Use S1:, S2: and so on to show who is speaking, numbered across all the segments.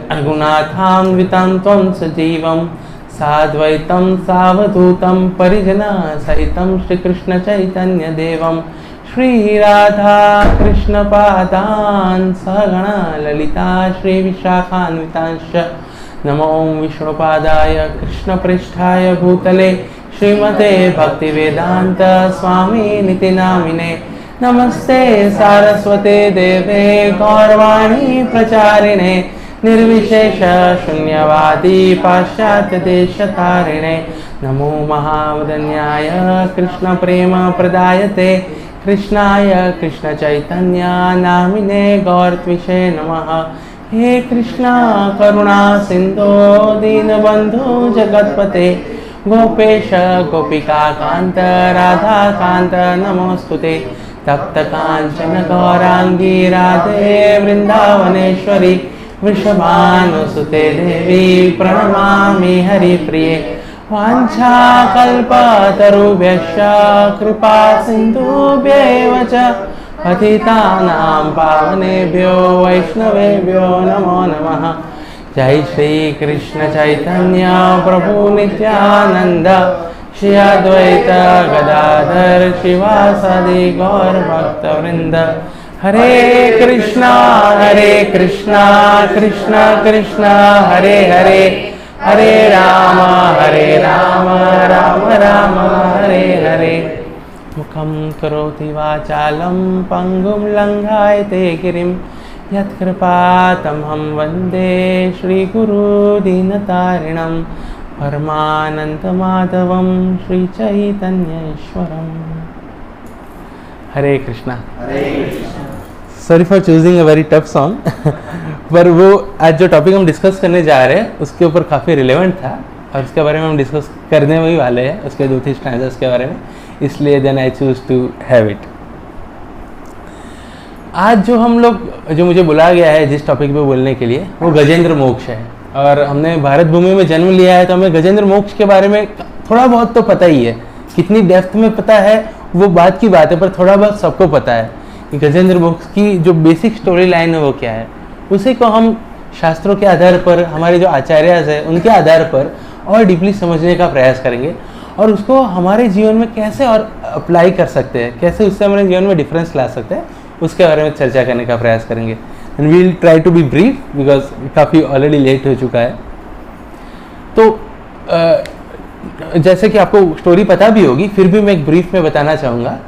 S1: रघुनाथान्वितं त्वं सजीवं साद्वैतं सावधूतं परिजनसहितं श्रीकृष्णचैतन्यदेवं श्रीराधा कृष्णपादान् सहगणा ललिता श्रीविशाखान्वितांश्च नमो विष्णुपादाय कृष्णपृष्ठाय भूतले श्रीमते भक्तिवेदांत स्वामिनिति नामिने नमस्ते सारस्वते देवे गौरवाणी प्रचारिणे निर्विशेष शून्यवादी पाश्चात्य देशतारिणे नमो महावदन्याय कृष्ण प्रेम प्रदायते कृष्णाय कृष्ण चैतन्य नामिने गौरत्विषे नमः। हे कृष्णा करुणा सिंधो दीनबंधु जगत्पते गोपेश गोपिका कांत राधा कांत नमोस्तुते तप्त कांचन गौरांगी राधे वृंदावनेश्वरी वृषभानुसुते देवी प्रणमामि हरिप्रिये वाञ्छाकल्पतरुभ्यश्च कृपा सिन्धुभ्येव च पतितानां पावनेभ्यो वैष्णवेभ्यो नमो नमः। जय श्री कृष्ण चैतन्य प्रभु नित्यानंद श्री अद्वैत गदाधर शिवासादि गौर भक्त वृंद। हरे कृष्णा कृष्णा कृष्णा हरे हरे हरे राम राम राम हरे हरे। मुखं करोति वाचालं पंगुं लंघायते गिरिं यत्कृपातमहं वन्दे श्रीगुरुदीनतारिणं परमानन्दमाधवं श्रीचैतन्येश्वरम्। Hare Krishna. Sorry for choosing a very tough song पर वो आज जो टॉपिक हम डिस्कस करने जा रहे हैं उसके ऊपर काफ़ी रिलेवेंट था और उसके बारे में हम डिस्कस करने ही वाले हैं, उसके 2-3 स्टैंडर्ड्स के बारे में, इसलिए then I choose to have it. आज जो मुझे बुलाया गया है जिस टॉपिक पे बोलने के लिए वो गजेंद्र मोक्ष है और हमने भारत भूमि में जन्म लिया है तो हमें गजेंद्र मोक्ष के बारे में थोड़ा बहुत तो पता ही है। कितनी डेप्थ में पता है वो बात की बात है, पर थोड़ा बहुत सबको पता है कि गजेंद्र मोक्ष की जो बेसिक स्टोरी लाइन है वो क्या है। उसी को हम शास्त्रों के आधार पर, हमारे जो आचार्यज हैं उनके आधार पर और डीपली समझने का प्रयास करेंगे और उसको हमारे जीवन में कैसे और अप्लाई कर सकते हैं, कैसे उससे हमारे जीवन में डिफरेंस ला सकते हैं, उसके बारे में चर्चा करने का प्रयास करेंगे। And we will try to be brief because काफ़ी ऑलरेडी लेट हो चुका है। तो जैसे कि आपको स्टोरी पता भी होगी, फिर भी मैं एक ब्रीफ में बताना चाहूँगा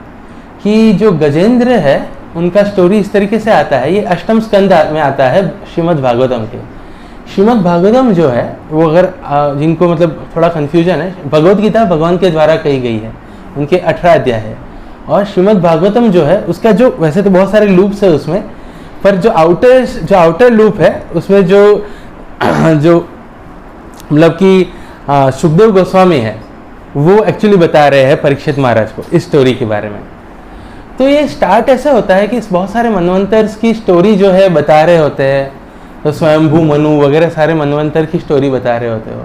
S1: कि जो गजेंद्र है उनका स्टोरी इस तरीके से आता है। ये अष्टम स्कंद में आता है श्रीमद् भागवतम के। श्रीमद् भागवतम जो है वो अगर जिनको मतलब थोड़ा कन्फ्यूजन है, भगवद गीता भगवान के द्वारा कही गई है, उनके 18 अध्याय है और श्रीमद् भागवतम जो है उसका जो वैसे तो बहुत सारे लूप्स है उसमें, पर जो आउटर लूप है उसमें जो मतलब कि सुखदेव गोस्वामी है वो एक्चुअली बता रहे हैं परीक्षित महाराज को इस स्टोरी के बारे में। तो ये स्टार्ट ऐसा होता है कि बहुत सारे मनवंतर्स की स्टोरी जो है बता रहे होते हैं, तो स्वयंभू मनु वगैरह सारे मनवंतर की स्टोरी बता रहे होते हो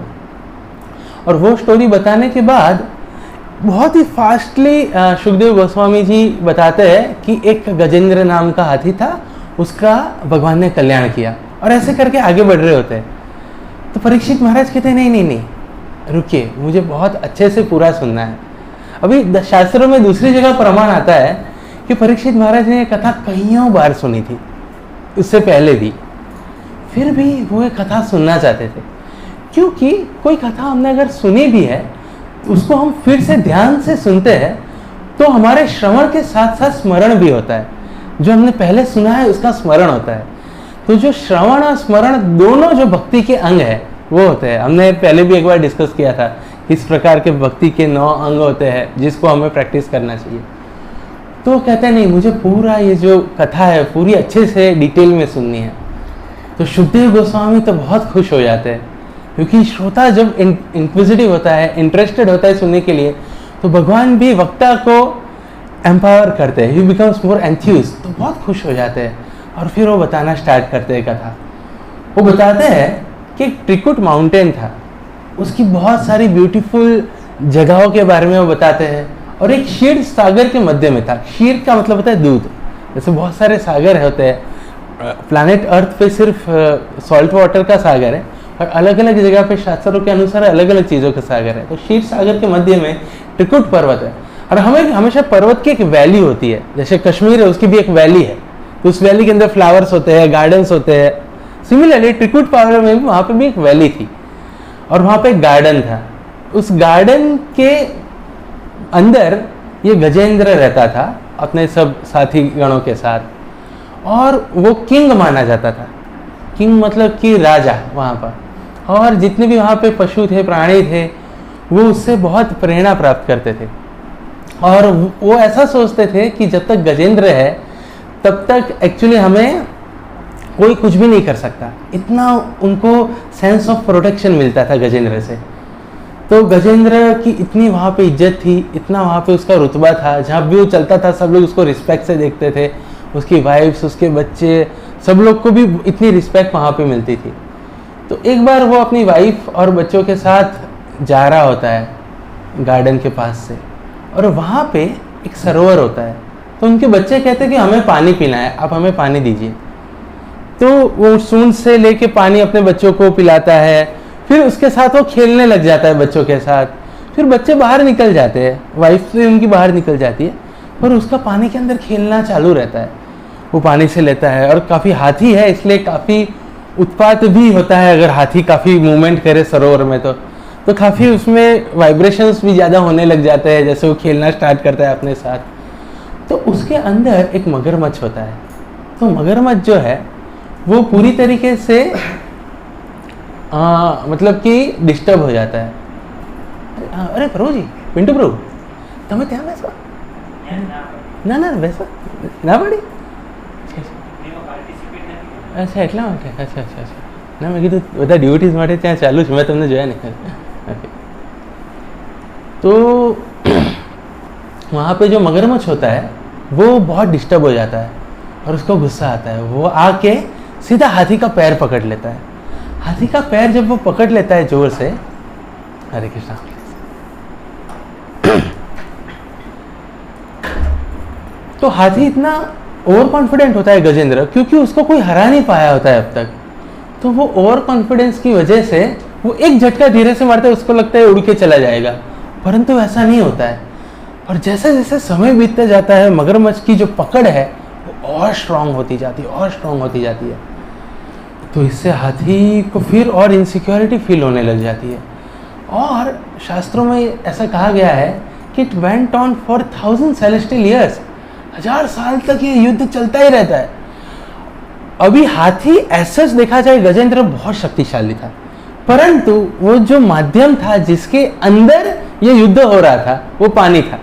S1: और वो स्टोरी बताने के बाद बहुत ही फास्टली सुखदेव गोस्वामी जी बताते हैं कि एक गजेंद्र नाम का हाथी था, उसका भगवान ने कल्याण किया और ऐसे करके आगे बढ़ रहे होते हैं। तो परीक्षित महाराज कहते हैं नहीं रुकिए, मुझे बहुत अच्छे से पूरा सुनना है। अभी शास्त्रों में दूसरी जगह प्रमाण आता है कि परीक्षित महाराज ने ये कथा कईयों बार सुनी थी उससे पहले भी, फिर भी वो ये कथा सुनना चाहते थे क्योंकि कोई कथा हमने अगर सुनी भी है उसको हम फिर से ध्यान से सुनते हैं तो हमारे श्रवण के साथ साथ स्मरण भी होता है। जो हमने पहले सुना है उसका स्मरण होता है। तो जो श्रवण और स्मरण दोनों जो भक्ति के अंग है वो होते हैं। हमने पहले भी एक बार डिस्कस किया था किस प्रकार के भक्ति के 9 अंग होते हैं जिसको हमें प्रैक्टिस करना चाहिए। तो कहते हैं नहीं, मुझे पूरा ये जो कथा है पूरी अच्छे से डिटेल में सुननी है। तो सुखदेव गोस्वामी तो बहुत खुश हो जाते हैं क्योंकि श्रोता जब इंक्विजिटिव होता है, इंटरेस्टेड होता है सुनने के लिए, तो भगवान भी वक्ता को एम्पावर करते हैं, ही बिकम्स मोर एंथ्यूज। तो बहुत खुश हो जाते हैं और फिर वो बताना स्टार्ट करते हैं कथा। वो बताते हैं कि एक त्रिकुट माउंटेन था, उसकी बहुत सारी ब्यूटीफुल जगहों के बारे में वो बताते हैं और एक क्षीर सागर के मध्य में था। क्षीर का मतलब होता है दूध, जैसे बहुत सारे सागर होते हैं प्लैनेट अर्थ पे सिर्फ सॉल्ट वाटर का सागर है और अलग अलग जगह पे शास्त्रों के अनुसार अलग अलग चीज़ों का सागर है। तो क्षीर सागर के मध्य में त्रिकुट पर्वत है और हमें हमेशा पर्वत की एक वैली होती है, जैसे कश्मीर है उसकी भी एक वैली है, तो उस वैली के अंदर फ्लावर्स होते हैं, गार्डन्स होते हैं। सिमिलरली त्रिकुट पर्वत में भी वहाँ पे भी एक वैली थी और वहाँ पे एक गार्डन था। उस गार्डन के अंदर ये गजेंद्र रहता था अपने सब साथी गणों के साथ और वो किंग माना जाता था। किंग मतलब कि राजा वहाँ पर, और जितने भी वहाँ पे पशु थे, प्राणी थे, वो उससे बहुत प्रेरणा प्राप्त करते थे और वो ऐसा सोचते थे कि जब तक गजेंद्र है तब तक एक्चुअली हमें कोई कुछ भी नहीं कर सकता। इतना उनको सेंस ऑफ प्रोटेक्शन मिलता था गजेंद्र से। तो गजेंद्र की इतनी वहाँ पे इज्जत थी, इतना वहाँ पे उसका रुतबा था, जहाँ भी वो चलता था सब लोग उसको रिस्पेक्ट से देखते थे, उसकी वाइफ्स, उसके बच्चे, सब लोग को भी इतनी रिस्पेक्ट वहाँ पे मिलती थी। तो एक बार वो अपनी वाइफ और बच्चों के साथ जा रहा होता है गार्डन के पास से और वहाँ पे एक सरोवर होता है। तो उनके बच्चे कहते हैं कि हमें पानी पीना है, आप हमें पानी दीजिए। तो वो सूंड से लेके पानी अपने बच्चों को पिलाता है, फिर उसके साथ वो खेलने लग जाता है बच्चों के साथ। फिर बच्चे बाहर निकल जाते हैं, वाइफ से उनकी बाहर निकल जाती है और उसका पानी के अंदर खेलना चालू रहता है। वो पानी से लेता है और काफ़ी हाथी है इसलिए काफ़ी उत्पात भी होता है। अगर हाथी काफ़ी मूवमेंट करे सरोवर में तो काफ़ी उसमें वाइब्रेशंस भी ज़्यादा होने लग जाते हैं जैसे वो खेलना स्टार्ट करता है अपने साथ। तो उसके अंदर एक मगरमच्छ होता है। तो मगरमच्छ जो है वो पूरी तरीके से मतलब कि डिस्टर्ब हो जाता है। अरे प्रभु जी, पिंटू प्रभु તમે ત્યાં બેસો ના બેસો ના પડી। अच्छा એટલા માટે, अच्छा ના મેં કીધું બધા ડ્યુટીઝ માટે ત્યાં ચાલુ છે, મેં તમને જોયા નહીં। ओके, तो वहाँ पे जो मगरमच्छ होता है वो बहुत डिस्टर्ब हो जाता है और उसको गुस्सा आता है। वो आके सीधा हाथी का पैर पकड़ लेता है। हाथी का पैर जब वो पकड़ लेता है जोर से, हरे कृष्णा, तो हाथी इतना ओवर कॉन्फिडेंट होता है गजेंद्र, क्योंकि उसको कोई हरा नहीं पाया होता है अब तक। तो वो ओवर कॉन्फिडेंस की वजह से वो एक झटका धीरे से मारता है, उसको लगता है उड़ के चला जाएगा, परंतु ऐसा नहीं होता है। और जैसे जैसे समय बीतता जाता है मगरमच्छ की जो पकड़ है वो और स्ट्रांग होती जाती है, और स्ट्रांग होती जाती है। तो इससे हाथी को फिर और इनसिक्योरिटी फील होने लग जाती है। और शास्त्रों में ऐसा कहा गया है कि it went on for 1000 celestial years, 1000 साल तक ये युद्ध चलता ही रहता है। अभी हाथी ऐसा देखा जाए गजेंद्र बहुत शक्तिशाली था, परंतु वो जो माध्यम था जिसके अंदर ये युद्ध हो रहा था वो पानी था,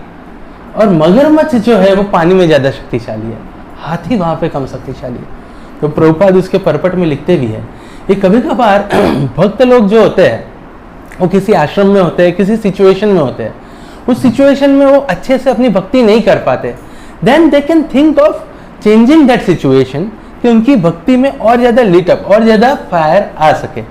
S1: और मगरमच्छ जो है वो पानी में ज़्यादा शक्तिशाली है, हाथी वहाँ पे कम शक्तिशाली है। तो प्रभुपाद उसके परपट में लिखते भी है, ये कभी कभार भक्त लोग जो होते हैं वो किसी आश्रम में होते हैं, किसी सिचुएशन में होते हैं, उस सिचुएशन में वो अच्छे से अपनी भक्ति नहीं कर पाते, then they can think of changing that situation कि उनकी भक्ति में और ज़्यादा लीट अप, और ज़्यादा फायर आ सके।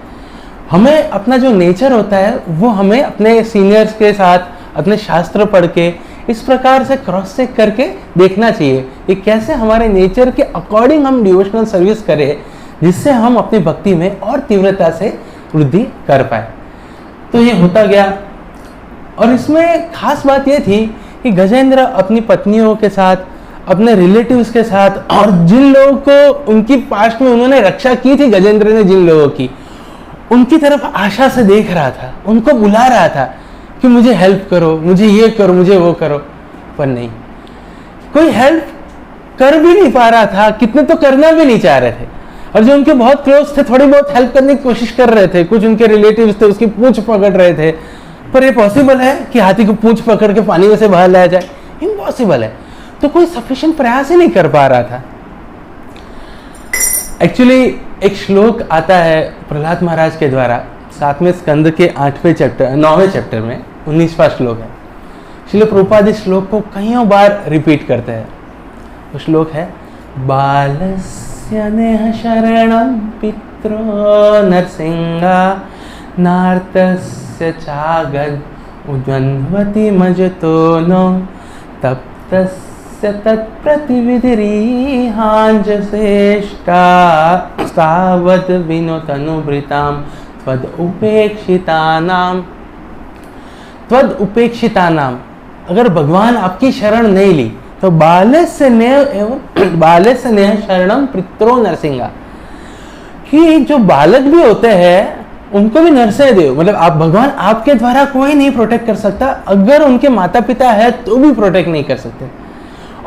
S1: हमें अपना जो नेचर होता है वो हमें अपने सीनियर्स के साथ अपने शास्त्र पढ़ के इस प्रकार से क्रॉस चेक करके देखना चाहिए कि कैसे हमारे नेचर के अकॉर्डिंग हम डिवोशनल सर्विस करें, जिससे हम अपनी भक्ति में और तीव्रता से वृद्धि कर पाए। तो ये होता गया। और इसमें खास बात ये थी कि गजेंद्र अपनी पत्नियों के साथ, अपने रिलेटिव्स के साथ, और जिन लोगों को उनकी पास्ट में उन्होंने रक्षा की थी गजेंद्र ने, जिन लोगों की, उनकी तरफ आशा से देख रहा था, उनको बुला रहा था कि मुझे हेल्प करो, मुझे ये करो, मुझे वो करो, पर नहीं, कोई हेल्प कर भी नहीं पा रहा था, कितने तो करना भी नहीं चाह रहे थे। और जो उनके बहुत क्लोज थे थोड़ी बहुत हेल्प करने की कोशिश कर रहे थे, कुछ उनके रिलेटिव्स थे उसकी पूंछ पकड़ रहे थे, पर ये पॉसिबल है कि हाथी को पूंछ पकड़ के पानी में से बाहर लाया जाए? इम्पॉसिबल है। तो कोई सफिशिएंट प्रयास ही नहीं कर पा रहा था। एक्चुअली एक श्लोक आता है प्रहलाद महाराज के द्वारा 7वें स्कंद के 9वें चैप्टर में, 19वां श्लोक है। श्रील प्रभुपाद इस श्लोक को कईयों बार रिपीट करते हैं। वो श्लोक है, बालस्य नेह शरणं पित्रो नरसिंहा नार्तस्य चागद उद्वन्वति मजतो नो तप्तस्य यस्य तत्प्रतिविधिरीहाञ्जसेष्टा तावद् विनुतनुभृतां त्वद उपेक्षितानाम। अगर भगवान आपकी शरण नहीं ली तो बाले स्नेह शरणम पितरो नरसिंहा, कि जो बालक भी होते हैं उनको भी नरसिंह देव, मतलब आप भगवान आपके द्वारा कोई नहीं प्रोटेक्ट कर सकता, अगर उनके माता पिता है तो भी प्रोटेक्ट नहीं कर सकते।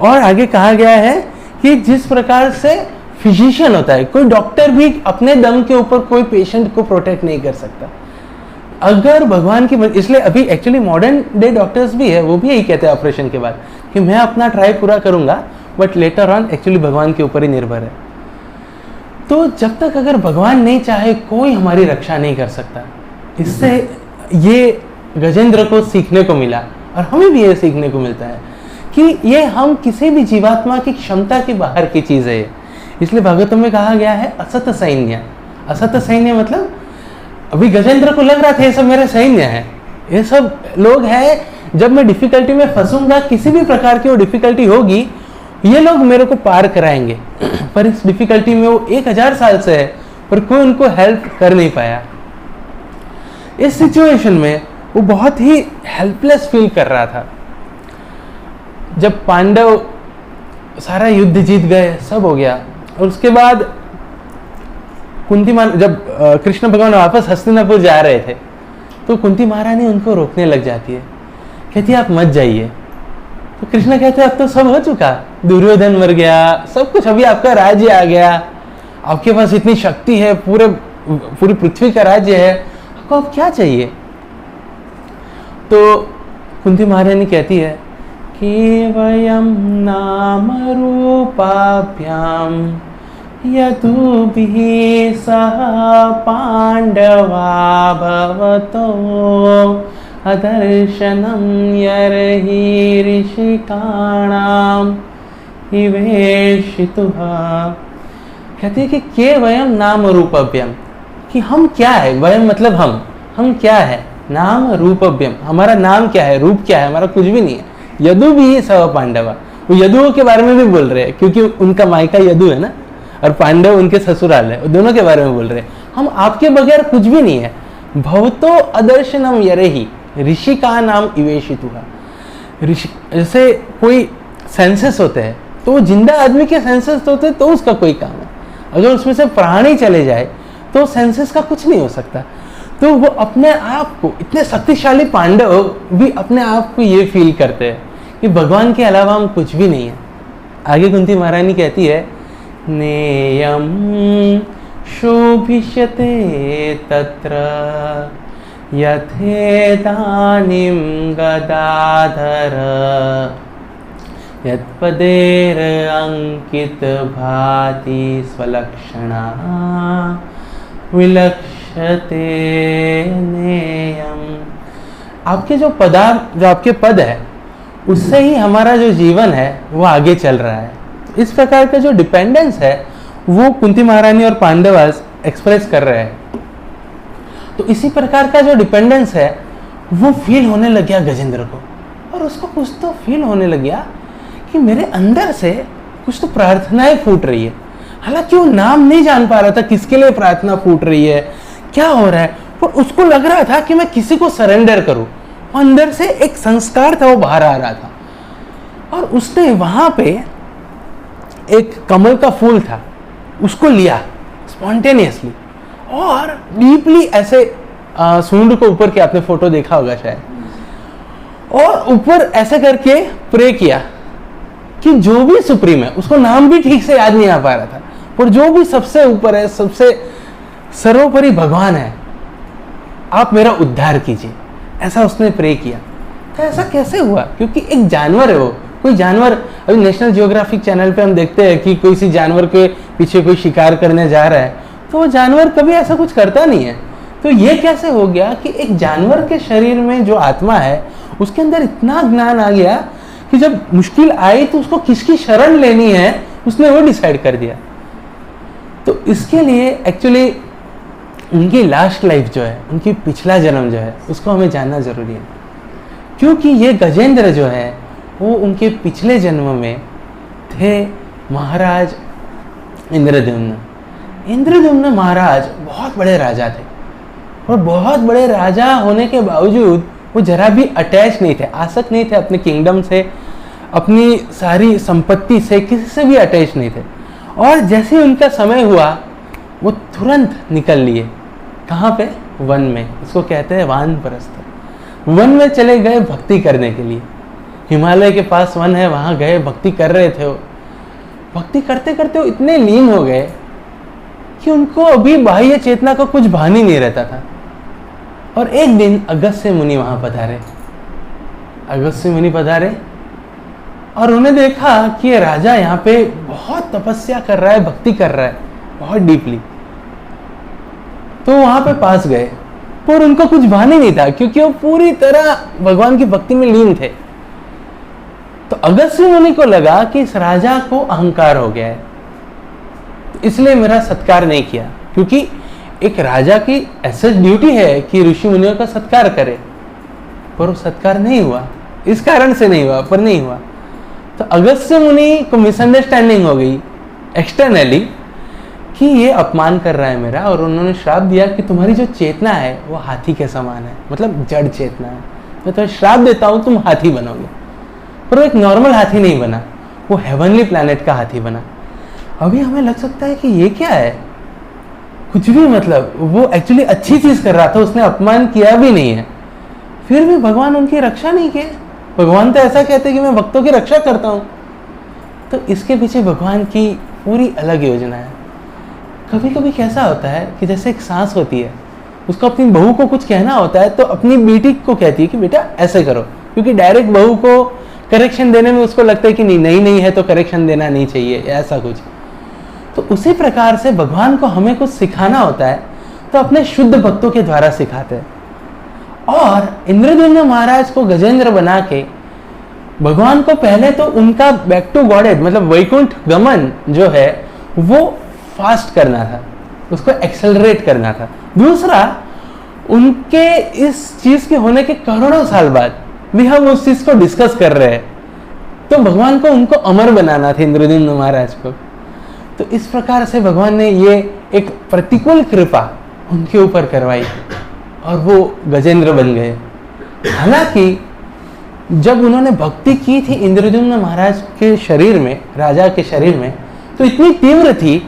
S1: और आगे कहा गया है कि जिस प्रकार से फिजिशियन होता है, कोई डॉक्टर भी अपने दम के ऊपर कोई पेशेंट को प्रोटेक्ट नहीं कर सकता, अगर भगवान की, इसलिए अभी एक्चुअली मॉडर्न डे डॉक्टर्स भी है, वो भी यही कहते हैं ऑपरेशन के बाद कि मैं अपना ट्राई पूरा करूंगा, बट लेटर ऑन एक्चुअली भगवान के ऊपर ही निर्भर है। तो जब तक अगर भगवान नहीं चाहे कोई हमारी रक्षा नहीं कर सकता। इससे ये गजेंद्र को सीखने को मिला और हमें भी ये सीखने को मिलता है कि ये हम किसी भी जीवात्मा की क्षमता के बाहर की चीज़ है। इसलिए भागवतम में कहा गया है असत सैन्य। असत सैन्य मतलब अभी गजेंद्र को लग रहा था ये सब मेरे सैन्य है, ये सब लोग हैं, जब मैं डिफिकल्टी में फंसूंगा, किसी भी प्रकार की वो डिफिकल्टी होगी, ये लोग मेरे को पार कराएंगे। पर इस डिफिकल्टी में वो 1000 साल से है, पर कोई उनको हेल्प कर नहीं पाया। इस सिचुएशन में वो बहुत ही हेल्पलेस फील कर रहा था। जब पांडव सारा युद्ध जीत गए, सब हो गया, और उसके बाद कुंती जब कृष्ण भगवान वापस हस्तिनापुर जा रहे थे तो कुंती महारानी उनको रोकने लग जाती है, कहती है आप मत जाइए। तो कृष्ण कहते हैं अब तो सब हो चुका, दुर्योधन मर गया, सब कुछ, अभी आपका राज्य आ गया, आपके पास इतनी शक्ति है, पूरी पृथ्वी का राज्य है, आपको अब क्या चाहिए। तो कुंती महारानी कहती है कि वयम नाम रूपाभ्याम यदुभिः सह पांडवा भवतो अदर्शनम यर्हि ऋषिकाणाम इवेशितुः। कहते हैं कि के वयम नाम रूपभ्यम, कि हम क्या है, वयम मतलब हम क्या है, नाम रूपभ्यम, हमारा नाम क्या है, रूप क्या है, हमारा कुछ भी नहीं है। यदु भी सह पांडवा, वो यदुओं के बारे में भी बोल रहे हैं क्योंकि उनका मायका यदु है ना, और पांडव उनके ससुराल है, दोनों के बारे में बोल रहे हैं। हम आपके बगैर कुछ भी नहीं है। भवतो अदर्शनम यरेहि ऋषि का नाम इवेशितुहा। ऋषि जैसे कोई सेंसस होते हैं तो जिंदा आदमी के सेंसस होते हैं तो उसका कोई काम है, अगर उसमें से प्राणी चले जाए तो सेंसस का कुछ नहीं हो सकता। तो वो अपने आप को, इतने शक्तिशाली पांडव भी अपने आप को ये फील करते हैं कि भगवान के अलावा हम कुछ भी नहीं है। आगे कुंती महारानी कहती है नेयम शोभिष्यते तत्र यथेदानीं गदाधर यत्पदेर अंकित भाति स्वलक्षणा विलक्षते नेयम। आपके जो आपके पद है उससे ही हमारा जो जीवन है वो आगे चल रहा है। इस प्रकार का जो डिपेंडेंस है वो कुंती महारानी और पांडवास एक्सप्रेस कर रहे हैं। तो इसी प्रकार का जो डिपेंडेंस है वो फील होने लग गया गजेंद्र को, और उसको कुछ तो फील होने लग गया कि मेरे अंदर से कुछ तो प्रार्थनाएं फूट रही है। हालांकि वो नाम नहीं जान पा रहा था किसके लिए प्रार्थना फूट रही है, क्या हो रहा है, पर उसको लग रहा था कि मैं किसी को सरेंडर करूं। अंदर से एक संस्कार था वो बाहर आ रहा था, और उसने वहां पे एक कमल का फूल था उसको लिया स्पॉन्टेनियसली और डीपली ऐसे सूंड को ऊपर किया, आपने फोटो देखा होगा शायद, और ऊपर ऐसे करके प्रे किया कि जो भी सुप्रीम है, उसको नाम भी ठीक से याद नहीं आ पा रहा था, पर जो भी सबसे ऊपर है, सबसे सर्वोपरि भगवान है, आप मेरा उद्धार कीजिए, ऐसा उसने प्रे किया। तो ऐसा कैसे हुआ? क्योंकि एक जानवर है वो, कोई जानवर, अभी नेशनल जियोग्राफिक चैनल पे हम देखते हैं कि कोई सी जानवर के पीछे कोई शिकार करने जा रहा है, तो वो जानवर कभी ऐसा कुछ करता नहीं है। तो ये कैसे हो गया कि एक जानवर के शरीर में जो आत्मा है उसके अंदर इतना ज्ञान आ गया कि जब मुश्किल आई तो उसको किसकी शरण लेनी है उसने वो डिसाइड कर दिया। तो इसके लिए एक्चुअली उनकी लास्ट लाइफ जो है, उनकी पिछला जन्म जो है, उसको हमें जानना जरूरी है। क्योंकि ये गजेंद्र जो है वो उनके पिछले जन्म में थे महाराज इंद्रद्युम्न। इंद्रद्युम्न महाराज बहुत बड़े राजा थे और बहुत बड़े राजा होने के बावजूद वो जरा भी अटैच नहीं थे, आसक्त नहीं थे अपने किंगडम से, अपनी सारी संपत्ति से, किसी से भी अटैच नहीं थे। और जैसे ही उनका समय हुआ वो तुरंत निकल लिए। कहाँ पे? वन में। इसको कहते हैं वानप्रस्थ। वन में चले गए भक्ति करने के लिए। हिमालय के पास वन है, वहाँ गए, भक्ति कर रहे थे। वो भक्ति करते करते वो इतने लीन हो गए कि उनको अभी बाह्य चेतना का कुछ भान ही नहीं रहता था। और एक दिन अगस्त्य मुनि वहाँ पधारे। अगस्त्य मुनि पधारे और उन्हें देखा कि ये राजा यहाँ पे बहुत तपस्या कर रहा है, भक्ति कर रहा है बहुत डीपली। तो वहाँ पे पास गए, पर उनको कुछ भान ही नहीं था क्योंकि वो पूरी तरह भगवान की भक्ति में लीन थे। तो अगस्त्य मुनि को लगा कि इस राजा को अहंकार हो गया है, इसलिए मेरा सत्कार नहीं किया। क्योंकि एक राजा की ऐसी ड्यूटी है कि ऋषि मुनियों का सत्कार करे, पर वो सत्कार नहीं हुआ। इस कारण से नहीं हुआ, पर नहीं हुआ। तो अगस्त्य मुनि को मिसअंडरस्टैंडिंग हो गई एक्सटर्नली कि ये अपमान कर रहा है मेरा, और उन्होंने श्राप दिया कि तुम्हारी जो चेतना है वो हाथी के समान है, मतलब जड़ चेतना है। मैं तुम्हें श्राप देता हूँ, तुम हाथी बनोगे। पर वो एक नॉर्मल हाथी नहीं बना, वो हेवनली प्लैनेट का हाथी बना। अभी हमें लग सकता है कि ये क्या है, कुछ भी, मतलब वो एक्चुअली अच्छी चीज कर रहा था, उसने अपमान किया भी नहीं है, फिर भी भगवान उनकी रक्षा नहीं किए। भगवान तो ऐसा कहते हैं कि मैं भक्तों की रक्षा करता हूँ। तो इसके पीछे भगवान की पूरी अलग योजना है। कभी कभी कैसा होता है कि जैसे एक सांस होती है, उसको अपनी बहू को कुछ कहना होता है तो अपनी बेटी को कहती है कि बेटा ऐसे करो, क्योंकि डायरेक्ट बहू को करेक्शन देने में उसको लगता है कि नहीं है तो करेक्शन देना नहीं चाहिए, ऐसा कुछ। तो उसी प्रकार से भगवान को हमें कुछ सिखाना होता है तो अपने शुद्ध भक्तों के द्वारा सिखाते हैं। और इंद्रद्युम्न महाराज को गजेंद्र बना के भगवान को पहले तो उनका बैक टू गॉडेड, मतलब वैकुंठ गमन जो है वो फास्ट करना था, उसको एक्सेलरेट करना था। दूसरा, उनके इस चीज के होने के करोड़ों साल बाद भी हम उस चीज को डिस्कस कर रहे हैं, तो भगवान को उनको अमर बनाना था इंद्रद्युम्न महाराज को। तो इस प्रकार से भगवान ने ये एक प्रतिकूल कृपा उनके ऊपर करवाई और वो गजेंद्र बन गए। हालांकि जब उन्होंने भक्ति की थी इंद्रद्युम्न महाराज के शरीर में, राजा के शरीर में, तो इतनी तीव्र थी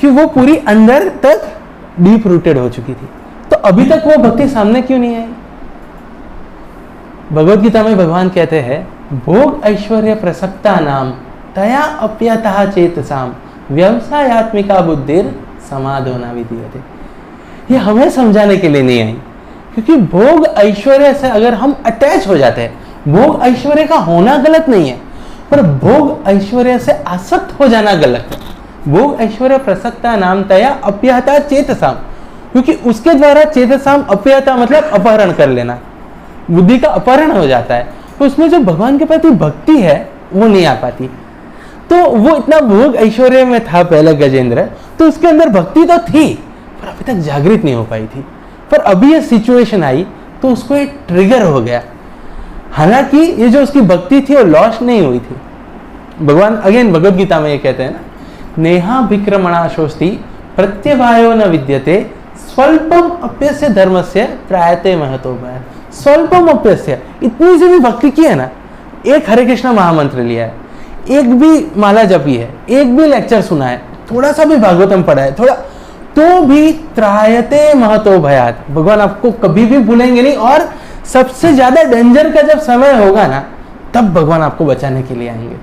S1: कि वो पूरी अंदर तक डीप रूटेड हो चुकी थी। तो अभी तक वो भक्ति सामने क्यों नहीं आई? भगवद गीता में भगवान कहते हैं, भोग ऐश्वर्य प्रसक्ता नाम तया अप्यतः चेतसाम व्यवसायत्मिका बुद्धिर समाधो न विधीयते। ये हमें समझाने के लिए नहीं आई, क्योंकि भोग ऐश्वर्य से अगर हम अटैच हो जाते हैं, भोग ऐश्वर्य का होना गलत नहीं है, पर भोग ऐश्वर्य से आसक्त हो जाना गलत है। भोग ऐश्वर्य प्रसक्ता नाम तया अप्यहता चेतसाम, क्योंकि उसके द्वारा चेतसाम, अप्यहता मतलब अपहरण कर लेना, बुद्धि का अपहरण हो जाता है। तो उसमें जो भगवान के प्रति भक्ति है वो नहीं आ पाती। तो वो इतना भोग ऐश्वर्य में था पहले गजेंद्र, तो उसके अंदर भक्ति तो थी पर अभी तक जागृत नहीं हो पाई थी। पर अभी ये सिचुएशन आई तो उसको एक ट्रिगर हो गया। हालांकि ये जो उसकी भक्ति थी वो लॉस नहीं हुई थी। भगवान अगेन भगवद गीता में ये कहते हैं ना, नेहा विक्रमणाशोस्ति प्रत्यवायो न विद्यते स्वल्पम अप्यस्य धर्मस्य त्रायते महतो भय। स्वल्पम अप्यस्य, इतनी सी भी भक्ति की है ना, एक हरे कृष्ण महामंत्र लिया है, एक भी माला जपी है, एक भी लेक्चर सुना है, थोड़ा सा भी भागवतम पढ़ा है, थोड़ा, तो भी त्रायते महतो भयात, भगवान आपको कभी भी भूलेंगे नहीं। और सबसे ज्यादा डेंजर का जब समय होगा ना, तब भगवान आपको बचाने के लिए आएंगे।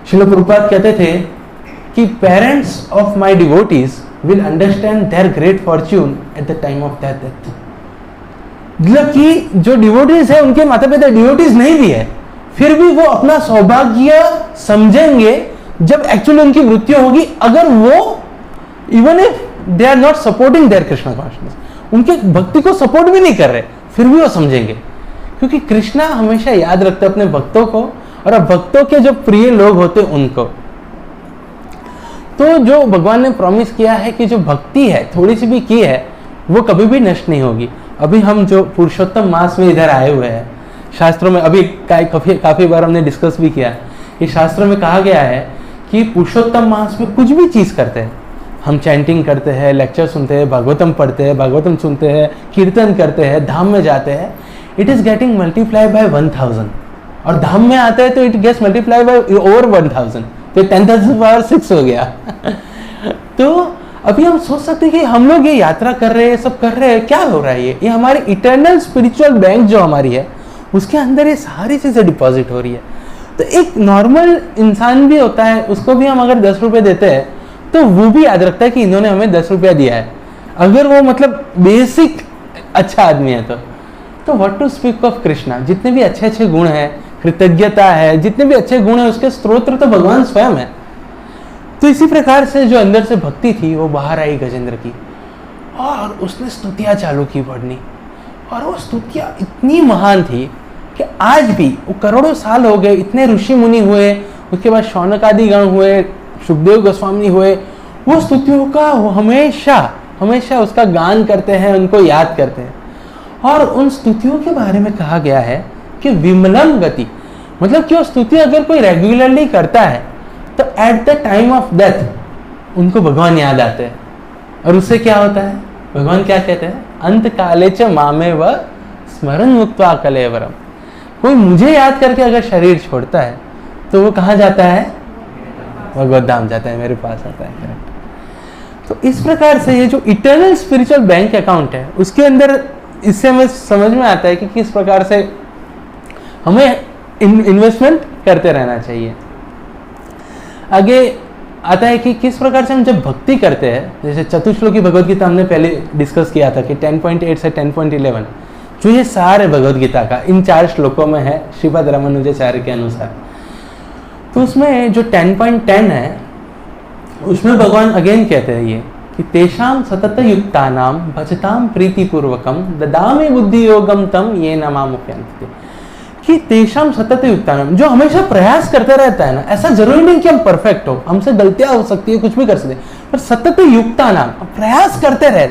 S1: श्रील प्रभुपाद कहते थे कि parents of my devotees will understand their great fortune at the time of their death. मतलब कि जो डिवोटीज है, उनके माता पिता डिवोटीज नहीं भी है, फिर भी वो अपना सौभाग्य समझेंगे जब एक्चुअली उनकी मृत्यु होगी, अगर वो even if they are not supporting their Krishna consciousness, उनके भक्ति को सपोर्ट भी नहीं कर रहे, फिर भी वो समझेंगे। क्योंकि कृष्णा हमेशा याद रखते अपने भक्तों को, और अब भक्तों के जो प्रिय लोग होते उनको। तो जो भगवान ने प्रॉमिस किया है कि जो भक्ति है थोड़ी सी भी की है वो कभी भी नष्ट नहीं होगी। अभी हम जो पुरुषोत्तम मास में इधर आए हुए हैं, शास्त्रों में अभी काफी बार हमने डिस्कस भी किया, कि शास्त्रों में कहा गया है कि पुरुषोत्तम मास में कुछ भी चीज करते हैं, हम चैंटिंग करते हैं, लेक्चर सुनते हैं, भागवतम पढ़ते हैं, भागवतम सुनते हैं, कीर्तन करते हैं, धाम में जाते हैं, it is getting multiply by 1000, और धाम में आते हैं तो it gets multiply by over 1000, तो 10,6 हो गया। तो अभी हम सोच सकते हैं कि हम लोग ये यात्रा कर रहे हैं, सब कर रहे हैं, क्या हो रहा है? ये हमारी इटर्नल स्पिरिचुअल बैंक जो हमारी है उसके अंदर ये सारी चीजें डिपॉजिट हो रही है। तो एक नॉर्मल इंसान भी होता है, उसको भी हम अगर 10 रुपए देते हैं तो वो भी याद रखता है कि इन्होंने हमें 10 रुपया दिया है, अगर वो मतलब बेसिक अच्छा आदमी है तो what to speak of Krishna. जितने भी अच्छे अच्छे गुण हैं, कृतज्ञता है, जितने भी अच्छे गुण हैं, उसके स्रोत तो भगवान स्वयं है। तो इसी प्रकार से जो अंदर से भक्ति थी वो बाहर आई गजेंद्र की, और उसने स्तुतियां चालू की पढ़नी, और वो स्तुतियां इतनी महान थी कि आज भी, वो करोड़ों साल हो गए, इतने ऋषि मुनि हुए, उसके बाद शौनक आदि गण हुए, सुखदेव गोस्वामी हुए, वो स्तुतियों का वो हमेशा हमेशा उसका गान करते हैं, उनको याद करते हैं। और उन स्तुतियों के बारे में कहा गया है कि विमलम गति, मतलब कि वो स्तुति अगर कोई रेगुलरली करता है तो eight the time of death उनको भगवान याद आते हैं, और उससे क्या होता है? भगवान क्या कहते हैं? अंत काले च मामे व स्मरण मुक्त्वा कलेवरम। कोई मुझे याद करके अगर शरीर छोड़ता है तो वो कहाँ जाता है? भगवत धाम जाता है, मेरे पास आता है। करेक्ट। तो इस प्रकार से ये जो इटर्नल स्पिरिचुअल बैंक अकाउंट है उसके अंदर, इससे हमें समझ में आता है कि किस प्रकार से हमें इन्वेस्टमेंट करते रहना चाहिए। आगे आता है कि किस प्रकार से हम जब भक्ति करते हैं, जैसे चतुश्लोकी भगवद गीता हमने पहले डिस्कस किया था कि 10.8 से 10.11 जो ये सार है भगवद गीता का, इन 4 श्लोकों में है श्रीपद रामानुजाचार्य के अनुसार। तो उसमें जो 10.10 है उसमें भगवान अगेन कहते हैं ये कि तेषाम सतत युक्तानाम भजताम प्रीतिपूर्वकम ददामि बुद्धि योगम तम ये नमामुप्यन्ते, कि तेषाम सतत युक्तानाम, जो हमेशा प्रयास करते रहता है ना, ऐसा जरूरी नहीं कि हम परफेक्ट हो, हमसे गलतियां हो सकती है, कुछ भी कर सकते हैं, पर सतत युक्तानाम, प्रयास करते रहे,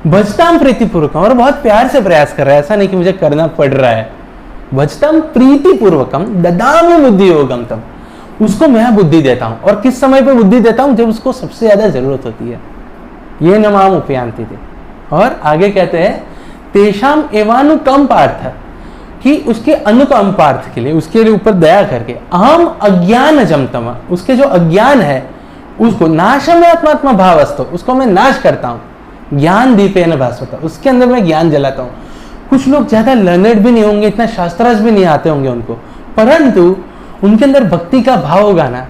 S1: भजताम प्रीतिपूर्वकम, और बहुत प्यार से प्रयास कर रहा है, ऐसा नहीं कि मुझे करना पड़ रहा है, भजताम प्रीतिपूर्वकम ददामि बुद्धि योगम तम, उसको मैं बुद्धि देता हूं। और किस समय पे बुद्धि देता हूं? जब उसको सबसे ज्यादा जरूरत होती है। ये नमाम उपयांति थे। और आगे कहते हैं तेषाम एवानुकंप पार्थ, कि उसके अनुकंप पार्थ के लिए, उसके लिए ऊपर दया करके, अहम अज्ञान जमतम, उसके जो अज्ञान है उसको नाशम आत्मात्मा भावस्तु, उसको मैं नाश करता हूँ, ज्ञान दीपेन भास्वता, उसके अंदर मैं ज्ञान जलाता हूँ। कुछ लोग ज्यादा लर्नेड भी नहीं होंगे, इतना शास्त्रार्थ भी नहीं आते होंगे उनको, परंतु उनके अंदर भक्ति का भाव होगा ना,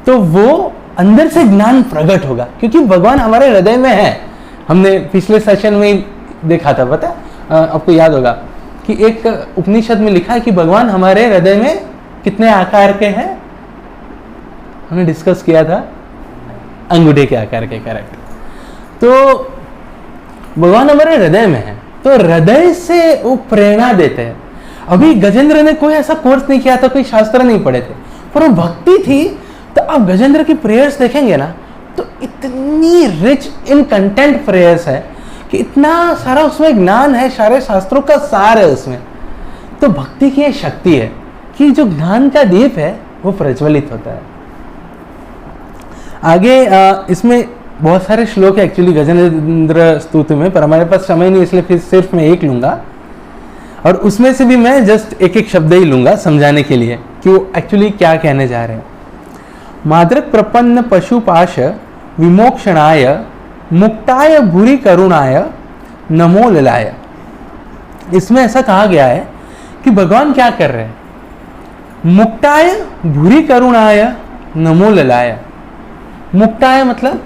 S1: तो वो अंदर से ज्ञान प्रकट होगा, क्योंकि भगवान हमारे हृदय में है। हमने पिछले सेशन में देखा था, पता आपको याद होगा कि एक उपनिषद में लिखा है कि भगवान हमारे हृदय में कितने आकार के हैं? हमने डिस्कस किया था, अंगूठे के आकार के। करेक्ट। तो भगवान हमारे हृदय में है, तो हृदय से वो प्रेरणा देते हैं। अभी गजेंद्र ने कोई ऐसा कोर्स नहीं किया था, कोई शास्त्र नहीं पढ़े थे, पर वो भक्ति थी। तो आप गजेंद्र की प्रेयर्स देखेंगे ना, तो इतनी रिच इन कंटेंट प्रेयर्स है कि इतना सारा उसमें ज्ञान है, सारे शास्त्रों का सार है उसमें। तो भक्ति की ये शक्ति है कि जो ज्ञान का दीप है वो प्रज्वलित होता है। आगे इसमें बहुत सारे श्लोक है एक्चुअली गजेंद्र स्तुति में, पर हमारे पास समय नहीं, इसलिए फिर सिर्फ मैं एक लूंगा, और उसमें से भी मैं जस्ट एक एक शब्द ही लूंगा समझाने के लिए कि वो एक्चुअली क्या कहने जा रहे हैं। माद्रक प्रपन्न पशुपाश विमोक्षणाय मुक्ताय भूरि करुणाय नमो ललाय। इसमें ऐसा कहा गया है कि भगवान क्या कर रहे हैं? मुक्ताय भूरि करुणाय नमो ललाय। मुक्ताय मतलब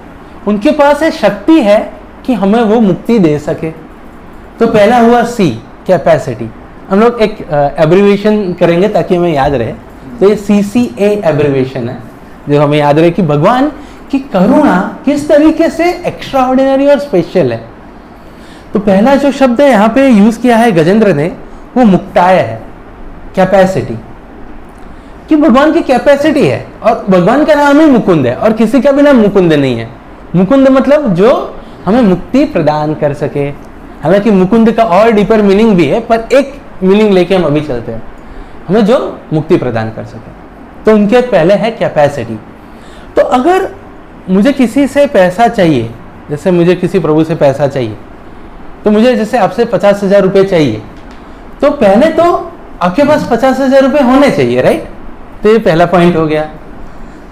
S1: उनके पास है शक्ति है कि हमें वो मुक्ति दे सके। तो पहला हुआ सी, कैपेसिटी। हम लोग एक एब्रिविएशन करेंगे ताकि हमें याद रहे। तो ये CCA एब्रिविएशन है जो हमें याद रहे कि भगवान की करुणा किस तरीके से एक्स्ट्राऑर्डिनरी और स्पेशल है। तो पहला जो शब्द है यहाँ पे यूज किया है गजेंद्र ने, वो मुक्ताय है, कैपेसिटी, कि भगवान की कैपेसिटी है। और भगवान का नाम ही मुकुंद है, और किसी का भी नाम मुकुंद नहीं है। मुकुंद मतलब जो हमें मुक्ति प्रदान कर सके। हालांकि मुकुंद का और डीपर मीनिंग भी है, पर एक मीनिंग लेके हम अभी चलते हैं। हमें जो मुक्ति प्रदान कर सके। तो उनके पहले है कैपेसिटी। तो अगर मुझे किसी से पैसा चाहिए, जैसे मुझे किसी प्रभु से पैसा चाहिए, तो मुझे जैसे आपसे 50,000 रुपये चाहिए, तो पहले तो आपके पास 50,000 रुपये होने चाहिए, राइट? तो ये पहला पॉइंट हो गया।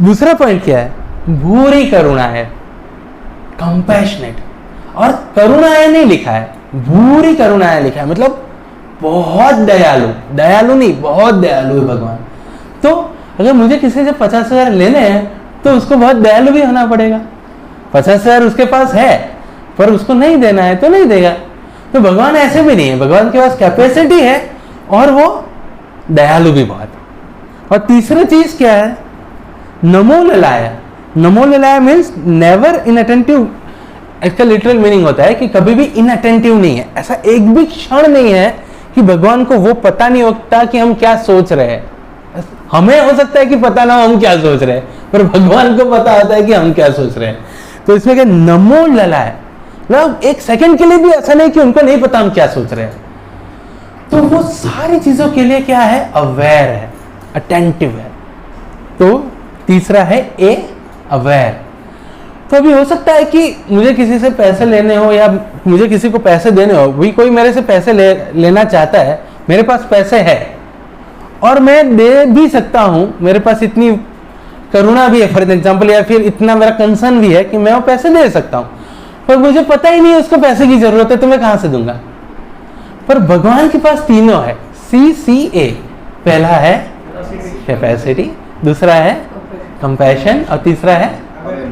S1: दूसरा पॉइंट क्या है? भूरी करुणा है, कंपैशनेट। और करुणाएं नहीं लिखा है, भूरी करुणाएं लिखा है, मतलब बहुत दयालु। दयालु नहीं, बहुत दयालु है भगवान। तो अगर मुझे किसी से 50,000 लेने हैं तो उसको बहुत दयालु भी होना पड़ेगा। 50,000 उसके पास है पर उसको नहीं देना है तो नहीं देगा। तो भगवान ऐसे भी नहीं है, भगवान के पास कैपेसिटी है और वो दयालु भी बहुत है। और तीसरी चीज क्या है? नमो ललाया। नमो ललाया मीन्स नेवर इनअटेंटिव। इसका लिटरल मीनिंग होता है कि कभी भी इनअटेंटिव नहीं है। ऐसा एक भी क्षण नहीं है कि भगवान को वो पता नहीं होता कि हम क्या सोच रहे हैं। हमें हो सकता है कि पता ना हो हम क्या सोच रहे हैं, पर भगवान को पता होता है कि हम क्या सोच रहे हैं। तो इसमें क्या नमो ललाय, मतलब एक सेकंड के लिए भी ऐसा नहीं कि उनको नहीं पता हम क्या सोच रहे हैं। तो वो सारी चीजों के लिए क्या है? अवेयर है, अटेंटिव है। तो तीसरा है ए अवेयर। तो अभी हो सकता है कि मुझे किसी से पैसे लेने हो या मुझे किसी को पैसे देने हो, भी कोई मेरे से पैसे लेना चाहता है, मेरे पास पैसे है और मैं दे भी सकता हूं, मेरे पास इतनी करुणा भी है फॉर एग्जाम्पल, या फिर इतना मेरा कंसर्न भी है कि मैं वो पैसे दे सकता हूं, पर मुझे पता ही नहीं उसको पैसे की जरूरत है तो मैं कहां से दूंगा। पर भगवान के पास तीनों है, CCA। पहला है कैपेसिटी, दूसरा है कंपैशन और तीसरा है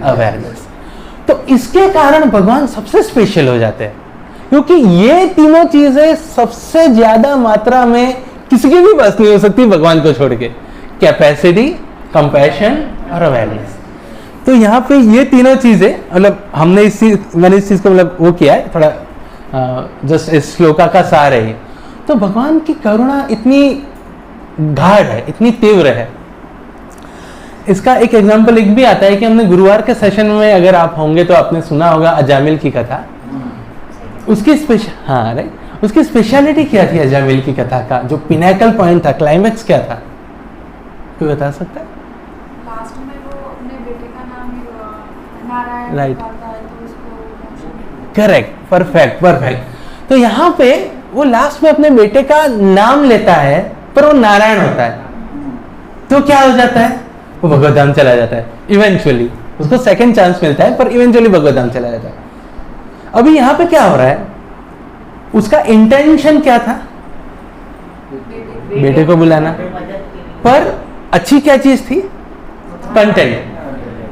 S1: अवेयरनेस। तो इसके कारण भगवान सबसे स्पेशल हो जाते हैं, क्योंकि ये तीनों चीजें सबसे ज्यादा मात्रा में किसी के भी पास नहीं हो सकती भगवान को छोड़ के। कैपेसिटी, कंपैशन और अवेयरनेस। तो यहाँ पे ये तीनों चीजें, मतलब मैंने इस चीज को मतलब वो किया है थोड़ा, जस्ट इस श्लोका का सार है ये। तो भगवान की करुणा इतनी गाढ़ है, इतनी तीव्र है। इसका एक एग्जाम्पल एक भी आता है कि हमने गुरुवार के सेशन में, अगर आप होंगे तो आपने सुना होगा अजामिल की कथा। उसकी उसकी स्पेशलिटी क्या थी अजामिल की कथा का? जो पिनेकल पॉइंट था, क्लाइमेक्स क्या था, कोई बता सकता है?
S2: लास्ट में वो अपने बेटे का नाम नारायण
S1: राइट,
S2: बताता है तो उसको
S1: करेक्ट, परफेक्ट। तो यहाँ पे वो लास्ट में अपने बेटे का नाम लेता है पर वो नारायण होता है, तो क्या हो जाता है? वो भगवत धाम चला जाता है। इवेंचुअली उसको सेकंड चांस मिलता है पर इवेंचुअली भगवत धाम चला जाता है। अभी यहाँ पे क्या हो रहा है? उसका इंटेंशन क्या था? बेटे को बुलाना, पर अच्छी क्या चीज थी? Content,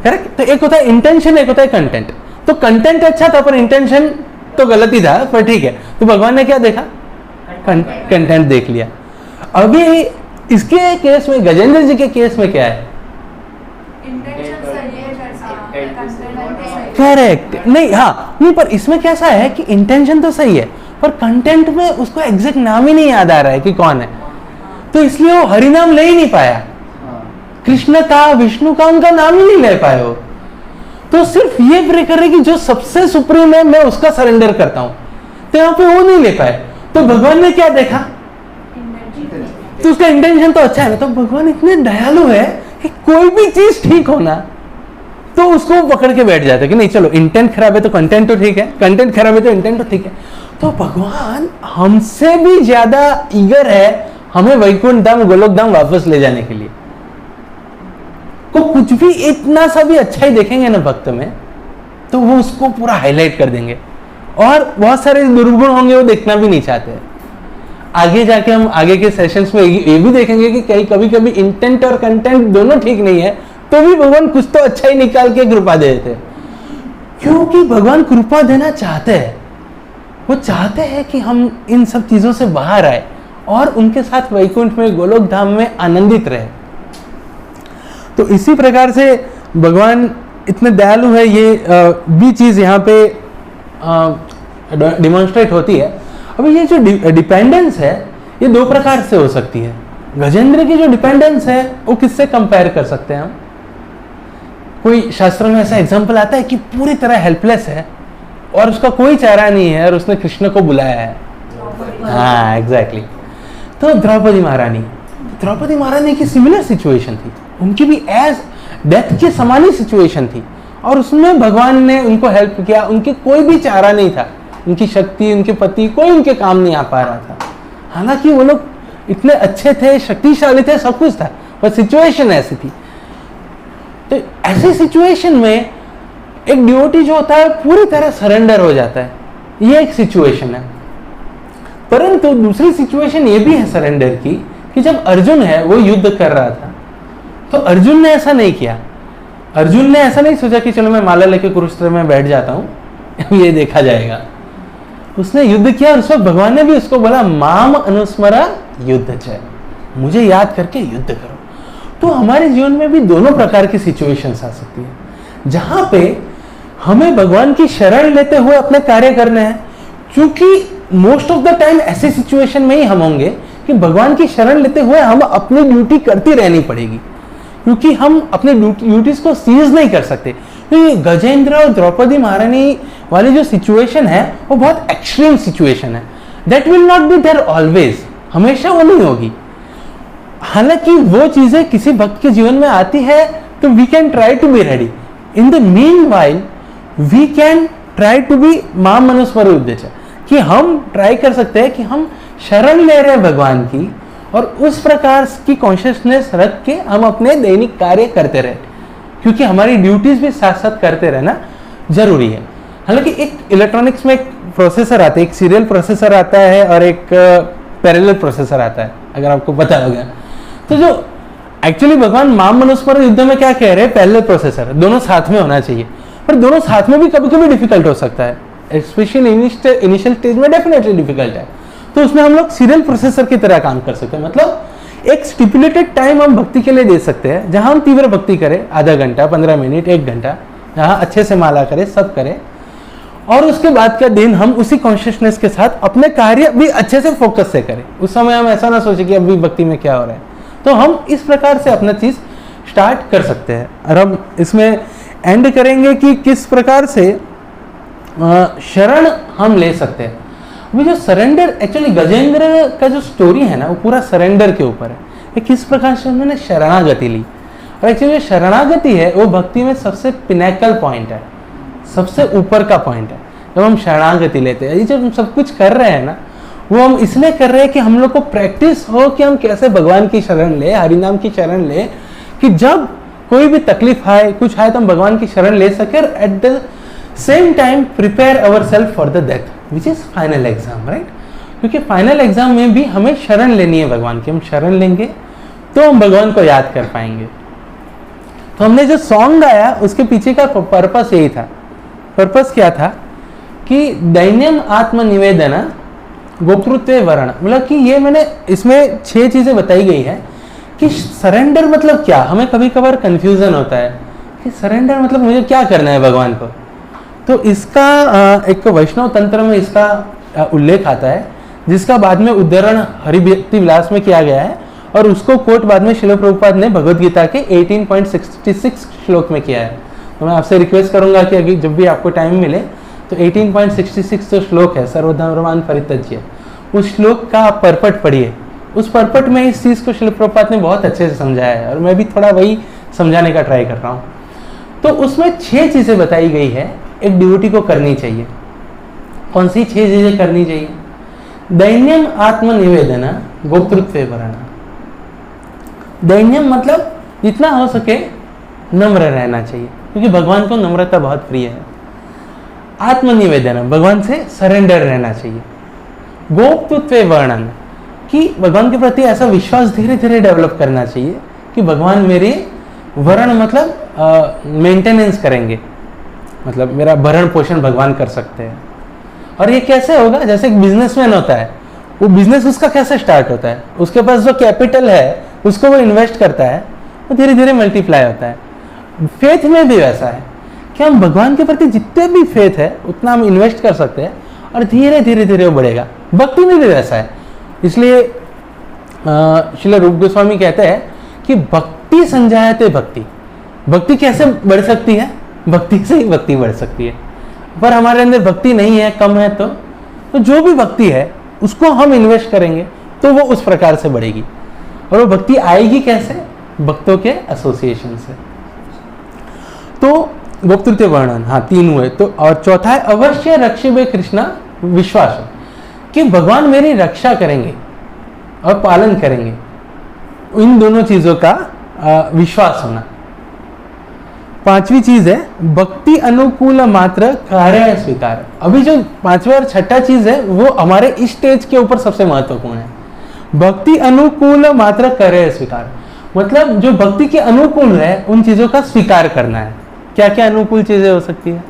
S1: correct. तो एक होता है इंटेंशन, एक होता है कंटेंट। तो कंटेंट अच्छा था पर इंटेंशन तो गलत ही था, पर ठीक है। तो भगवान ने क्या देखा? कंटेंट देख लिया। अभी इसके केस में, गजेंद्र जी के केस में क्या है?
S2: इंटेंशन सही है,
S1: करेक्ट। नहीं, हाँ नहीं, पर इसमें कैसा है कि इंटेंशन तो सही है पर कंटेंट में उसको एग्जैक्ट नाम ही नहीं याद आ रहा है कि कौन है, तो इसलिए वो हरिनाम ले ही नहीं पाया। कृष्ण का, विष्णु का, उनका नाम ही नहीं ले पाए वो। तो सिर्फ ये प्रे कर रहे कि जो सबसे सुप्रीम है मैं उसका सरेंडर करता हूं, तो यहाँ पे वो नहीं ले पाए। तो भगवान ने क्या देखा? तो उसका इंटेंशन तो अच्छा है ना। तो भगवान इतने दयालु है कि कोई भी चीज ठीक होना तो उसको पकड़ के बैठ जाते कि नहीं, चलो इंटेंट खराब है तो कंटेंट तो ठीक है, कंटेंट खराब है तो इंटेंट तो ठीक है। तो भगवान हमसे भी ज्यादा ईगर है हमें वैकुंठ धाम, गोलोक धाम वापस ले जाने के लिए। को कुछ भी इतना सा भी अच्छा ही देखेंगे ना भक्त में, तो वो उसको पूरा हाईलाइट कर देंगे। और बहुत सारे दुर्गुण होंगे वो देखना भी नहीं चाहते। आगे जाके हम आगे के सेशंस में ये भी देखेंगे कि कभी कभी इंटेंट और कंटेंट दोनों ठीक नहीं है, तो भी भगवान कुछ तो अच्छा ही निकाल के कृपा दे देते, क्योंकि भगवान कृपा देना चाहते हैं। वो चाहते हैं कि हम इन सब चीजों से बाहर आए और उनके साथ वैकुंठ में, गोलोक धाम में आनंदित रहे। तो इसी प्रकार से भगवान इतने दयालु है, ये भी चीज यहाँ पे डिमॉन्स्ट्रेट होती है। अभी ये जो डिपेंडेंस है ये दो प्रकार से हो सकती है। गजेंद्र की जो डिपेंडेंस है वो किससे कंपेयर कर सकते हैं हम? कोई शास्त्र में ऐसा एग्जांपल आता है कि पूरी तरह हेल्पलेस है और उसका कोई चारा नहीं है और उसने कृष्ण को बुलाया है। हाँ, एग्जैक्टली। तो द्रौपदी महारानी द्रौपदी महारानी की सिमिलर सिचुएशन थी, उनकी भी एज डेथ के समान ही सिचुएशन थी, और उसमें भगवान ने उनको हेल्प किया। उनके कोई भी चारा नहीं था, उनकी शक्ति, उनके पति, कोई उनके काम नहीं आ पा रहा था। हालांकि वो लोग इतने अच्छे थे, शक्तिशाली थे, सब कुछ था, पर सिचुएशन ऐसी थी। तो ऐसी सिचुएशन में एक डिवोटी जो होता है पूरी तरह सरेंडर हो जाता है, ये एक सिचुएशन है। परंतु दूसरी सिचुएशन ये भी है सरेंडर की, कि जब अर्जुन है वो युद्ध कर रहा था, तो अर्जुन ने ऐसा नहीं किया। अर्जुन ने ऐसा नहीं सोचा कि चलो मैं माला लेके कुरुक्षेत्र में बैठ जाता हूं, ये देखा जाएगा। उसने युद्ध किया, और उस वक्त भगवान ने भी उसको बोला माम अनुस्मरा युद्ध च, मुझे याद करके युद्ध करो। तो हमारे जीवन में भी दोनों प्रकार की सिचुएशंस आ सकती है, जहां पे हमें भगवान की शरण लेते हुए अपने कार्य करने हैं। क्योंकि मोस्ट ऑफ द टाइम ऐसे सिचुएशन में ही हम होंगे कि भगवान की शरण लेते हुए हम अपनी ड्यूटी करती रहनी पड़ेगी, क्योंकि हम अपने ड्यूटीज को सीज नहीं कर सकते। क्योंकि गजेंद्र और द्रौपदी महारानी वाली जो सिचुएशन है वो बहुत एक्सट्रीम सिचुएशन है, that will not be there always, हमेशा वो नहीं होगी। हालांकि वो चीजें किसी भक्त के जीवन में आती है, तो we can try to be ready. In the meanwhile we can try to be माम मनुस्मर उद्देश्य, कि हम ट्राई कर सकते हैं कि हम शरण ले रहे हैं भगवान की, और उस प्रकार की कॉन्शियसनेस रख के हम अपने दैनिक कार्य करते रहे, क्योंकि हमारी ड्यूटीज भी साथ साथ करते रहना जरूरी है। हालांकि एक इलेक्ट्रॉनिक्स में एक प्रोसेसर आता है, एक सीरियल प्रोसेसर आता है और एक पैरेलल प्रोसेसर आता है, अगर आपको पता होगा। तो जो एक्चुअली भगवान माम मनुस्मर युद्ध में क्या कह रहे हैं, पैरेलल प्रोसेसर दोनों साथ में होना चाहिए, पर दोनों साथ में भी कभी कभी डिफिकल्ट हो सकता है, स्पेशली इनिशियल स्टेज में डेफिनेटली डिफिकल्ट है। तो उसमें हम लोग सीरियल प्रोसेसर की तरह काम कर सकते हैं, मतलब एक स्टिपुलेटेड टाइम हम भक्ति के लिए दे सकते हैं, जहां हम तीव्र भक्ति करें, आधा घंटा, 15 मिनट, 1 घंटा, जहां अच्छे से माला करें, सब करें, और उसके बाद का दिन हम उसी कॉन्शियसनेस के साथ अपने कार्य भी अच्छे से फोकस से करें। उस समय हम ऐसा ना सोचे कि अभी भक्ति में क्या हो रहा है। तो हम इस प्रकार से अपना चीज स्टार्ट कर सकते हैं, और हम इसमें एंड करेंगे कि किस प्रकार से शरण हम ले सकते हैं। अभी जो सरेंडर, एक्चुअली गजेंद्र का जो स्टोरी है ना, वो पूरा सरेंडर के ऊपर है, किस प्रकार से उन्होंने शरणागति ली। और एक्चुअली जो शरणागति है वो भक्ति में सबसे पिनेकल पॉइंट है, सबसे ऊपर का पॉइंट है। जब हम शरणागति लेते हैं, ये जो हम सब कुछ कर रहे हैं ना, वो हम इसलिए कर रहे हैं कि हम लोग को प्रैक्टिस हो कि हम कैसे भगवान की शरण ले, हरिनाम की शरण ले, कि जब कोई भी तकलीफ आए, कुछ आए, तो हम भगवान की शरण ले सके, at the same time prepare our self for the death which is final exam, right. क्योंकि फाइनल एग्जाम में भी हमें शरण लेनी है भगवान की, हम शरण लेंगे तो हम भगवान को याद कर पाएंगे। तो हमने जो सॉन्ग गाया उसके पीछे का पर्पस यही था। पर्पस क्या था कि दैन्यम आत्मनिवेदन गोप्तृत्व वर्ण, मतलब कि ये मैंने इसमें 6 चीजें बताई गई है कि सरेंडर मतलब क्या। हमें कभी कभार कंफ्यूजन होता है कि सरेंडर मतलब मुझे क्या करना है भगवान को। तो इसका एक वैष्णव तंत्र में इसका उल्लेख आता है, जिसका बाद में उद्धरण हरिभक्ति विलास में किया गया है, और उसको कोट बाद में श्रील प्रभुपाद ने भगवद गीता के 18.66 श्लोक में किया है। तो मैं आपसे रिक्वेस्ट करूंगा कि अगर जब भी आपको टाइम मिले तो 18.66 जो श्लोक है, सर्वधर्मान परित्यज्य, उस श्लोक का आप परपट पढ़िए। उस परपट में इस चीज़ को श्रील प्रभुपाद ने बहुत अच्छे से समझाया है, और मैं भी थोड़ा वही समझाने का ट्राई कर रहा हूँ। तो उसमें 6 चीज़ें बताई गई है एक डिवोटी को करनी चाहिए। कौन सी 6 चीजें करनी चाहिए? दैन्यम आत्मनिवेदन गोप्तृत्व वर्ण। दैन्यम मतलब जितना हो सके नम्र रहना चाहिए, क्योंकि भगवान को नम्रता बहुत प्रिय है। आत्मनिवेदन, भगवान से सरेंडर रहना चाहिए। गोप्तृत्व वर्णन, कि भगवान के प्रति ऐसा विश्वास धीरे धीरे डेवलप करना चाहिए कि भगवान मेरे वर्ण मतलब मेंटेनेंस करेंगे, मतलब मेरा भरण पोषण भगवान कर सकते हैं। और ये कैसे होगा? जैसे एक बिजनेसमैन होता है, वो बिजनेस उसका कैसे स्टार्ट होता है, उसके पास जो कैपिटल है उसको वो इन्वेस्ट करता है, वो धीरे धीरे मल्टीप्लाई होता है। फेथ में भी वैसा है कि हम भगवान के प्रति जितने भी फेथ है उतना हम इन्वेस्ट कर सकते हैं, और धीरे धीरे धीरे वो बढ़ेगा। भक्ति में भी वैसा है। इसलिए श्रील रूप गोस्वामी कहते हैं कि भक्ति संजायते भक्ति। भक्ति कैसे बढ़ सकती है? भक्ति से ही भक्ति बढ़ सकती है। पर हमारे अंदर भक्ति नहीं है, कम है, तो जो भी भक्ति है उसको हम इन्वेस्ट करेंगे तो वो उस प्रकार से बढ़ेगी। और वो भक्ति आएगी कैसे? भक्तों के एसोसिएशन से। तो गोपतृतीय वर्णन, हाँ 3 हुए। तो और चौथा है अवश्य रक्षिबे कृष्णा विश्वास, कि भगवान मेरी रक्षा करेंगे और पालन करेंगे। इन दोनों चीजों का विश्वास होना। 5वीं चीज है भक्ति अनुकूल मात्र कार्य स्वीकार। अभी जो 5वां और 6ठा चीज है वो हमारे इस स्टेज के ऊपर सबसे महत्वपूर्ण है। भक्ति अनुकूल मात्र कार्य स्वीकार, मतलब जो भक्ति के अनुकूल है उन चीजों का स्वीकार करना है। क्या क्या अनुकूल चीजें हो सकती है?